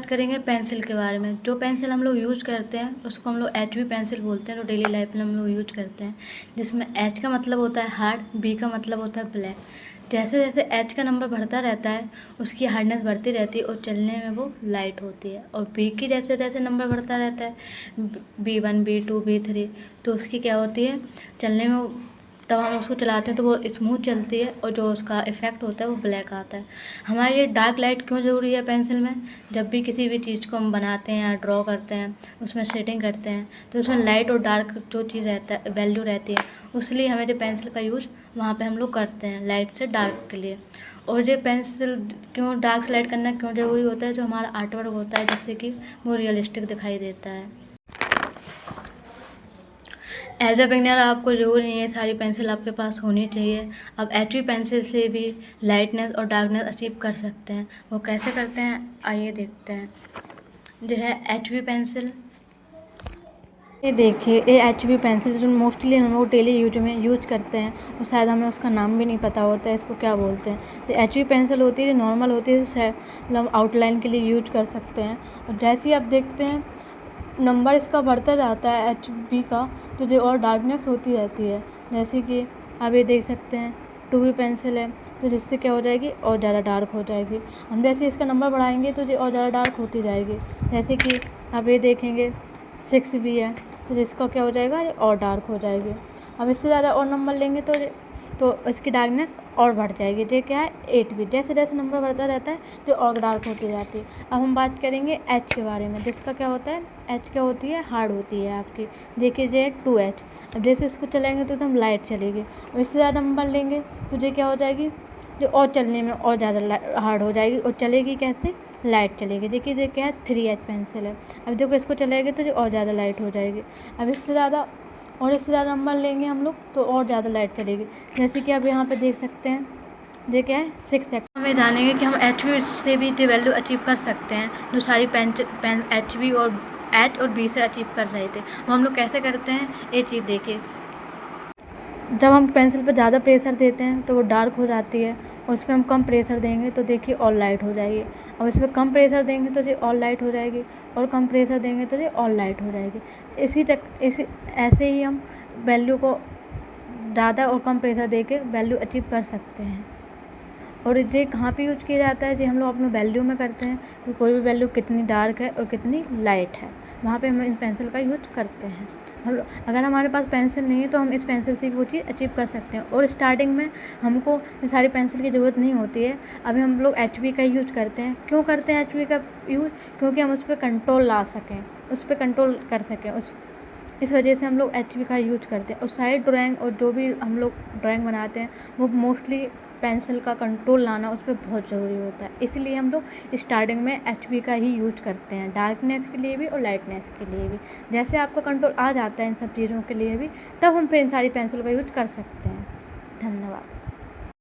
करेंगे पेंसिल के बारे में। जो पेंसिल हम लोग यूज करते हैं उसको हम लोग HB पेंसिल बोलते हैं, जो डेली लाइफ में हम लोग यूज करते हैं, जिसमें H का मतलब होता है हार्ड, B का मतलब होता है ब्लैक। जैसे जैसे H का नंबर बढ़ता रहता है उसकी हार्डनेस बढ़ती रहती है और चलने में वो लाइट होती है। और B की जैसे जैसे नंबर बढ़ता रहता है B1, B2, B3, तो उसकी क्या होती है, चलने में, तब हम उसको चलाते हैं तो वो स्मूथ चलती है और जो उसका इफ़ेक्ट होता है वो ब्लैक आता है। हमारे लिए डार्क लाइट क्यों ज़रूरी है पेंसिल में? जब भी किसी भी चीज़ को हम बनाते हैं या ड्रॉ करते हैं, उसमें शेडिंग करते हैं, तो उसमें लाइट और डार्क जो चीज़ रहता है, वैल्यू रहती है, उसलिए हमें पेंसिल का यूज़ वहाँ पे हम लोग करते हैं, लाइट से डार्क के लिए। और ये पेंसिल क्यों डार्क से लाइट करना क्यों ज़रूरी होता है? जो हमारा आर्ट वर्क होता है जिससे कि वो रियलिस्टिक दिखाई देता है। एज अ बिगनर आपको ज़रूर नहीं है सारी पेंसिल आपके पास होनी चाहिए। आप HB पेंसिल से भी लाइटनेस और डार्कनेस अचीव कर सकते हैं। वो कैसे करते हैं आइए देखते हैं। जो है HB पेंसिल, ये देखिए, ये HB पेंसिल जो मोस्टली हम लोग डेली यूज में यूज करते हैं और शायद हमें उसका नाम भी नहीं पता होता है इसको क्या बोलते हैं। जो HB पेंसिल होती है, नॉर्मल होती है, मतलब आउटलाइन के लिए यूज कर सकते हैं। और जैसे ही आप देखते हैं नंबर इसका बढ़ता जाता है HB का, तो जो और डार्कनेस होती रहती है। जैसे कि आप ये देख सकते हैं 2B पेंसिल है, तो जिससे क्या हो जाएगी और ज़्यादा डार्क हो जाएगी। हम जैसे इसका नंबर बढ़ाएंगे तो ये और ज़्यादा डार्क होती जाएगी। जैसे कि आप ये देखेंगे 6B है, तो जिसका क्या हो जाएगा ये और डार्क हो जाएगी। अब इससे ज़्यादा और नंबर लेंगे तो इसकी डार्कनेस और बढ़ जाएगी। ये क्या है 8B। जैसे जैसे नंबर बढ़ता रहता है जो और डार्क होती जाती है। अब हम बात करेंगे H के बारे में, जिसका क्या होता है, H क्या होती है, हार्ड होती है आपकी। देखिए ये 2H। अब जैसे इसको चलाएंगे तो एकदम लाइट चलेगी। अब इससे ज़्यादा नंबर लेंगे तो ये क्या हो जाएगी, जो और चलने में और ज़्यादा हार्ड हो जाएगी। और चलेगी कैसे, लाइट चलेगी। देखिए ये क्या है 3H पेंसिल है। अब देखो इसको चलाएंगे तो ये और ज़्यादा लाइट हो जाएगी। अब इससे ज़्यादा नंबर लेंगे हम लोग तो और ज़्यादा लाइट चलेगी। जैसे कि आप यहाँ पे देख सकते हैं, ये क्या है 6X। हमें जानेंगे कि हम HB से भी ये वैल्यू अचीव कर सकते हैं जो सारी पेन HB और H और B से अचीव कर रहे थे। वो हम लोग कैसे करते हैं ये चीज़ देखिए। जब हम पेंसिल पर ज़्यादा प्रेशर देते हैं तो वो डार्क हो जाती है, और उस पर हम कम प्रेशर देंगे तो देखिए और लाइट हो जाएगी। और इस पर कम प्रेशर देंगे तो ये और लाइट हो जाएगी, और कम प्रेशर देंगे तो ये और लाइट हो जाएगी। इसी ऐसे ही हम वैल्यू को ज़्यादा और कम प्रेशर दे के वैल्यू अचीव कर सकते हैं। और ये कहाँ पे यूज किया जाता है, ये हम लोग अपने वैल्यू में करते हैं कि कोई भी वैल्यू कितनी डार्क है और कितनी लाइट है, वहाँ पे हम इस पेंसिल का यूज करते हैं। अगर हमारे पास पेंसिल नहीं है तो हम इस पेंसिल से वो चीज़ अचीव कर सकते हैं। और स्टार्टिंग में हमको ये सारी पेंसिल की ज़रूरत नहीं होती है। अभी हम लोग HB का यूज करते हैं। क्यों करते हैं HB का यूज? क्योंकि हम उस पर कंट्रोल ला सकें, उस पर कंट्रोल कर सकें, इस वजह से हम लोग HB का यूज करते हैं। और साइड ड्राइंग और जो भी हम लोग ड्राइंग बनाते हैं वो मोस्टली पेंसिल का कंट्रोल लाना उस पर बहुत ज़रूरी होता है। इसीलिए हम लोग स्टार्टिंग में HB का ही यूज करते हैं, डार्कनेस के लिए भी और लाइटनेस के लिए भी। जैसे आपका कंट्रोल आ जाता है इन सब चीज़ों के लिए भी, तब हम फिर इन सारी पेंसिल का यूज कर सकते हैं। धन्यवाद।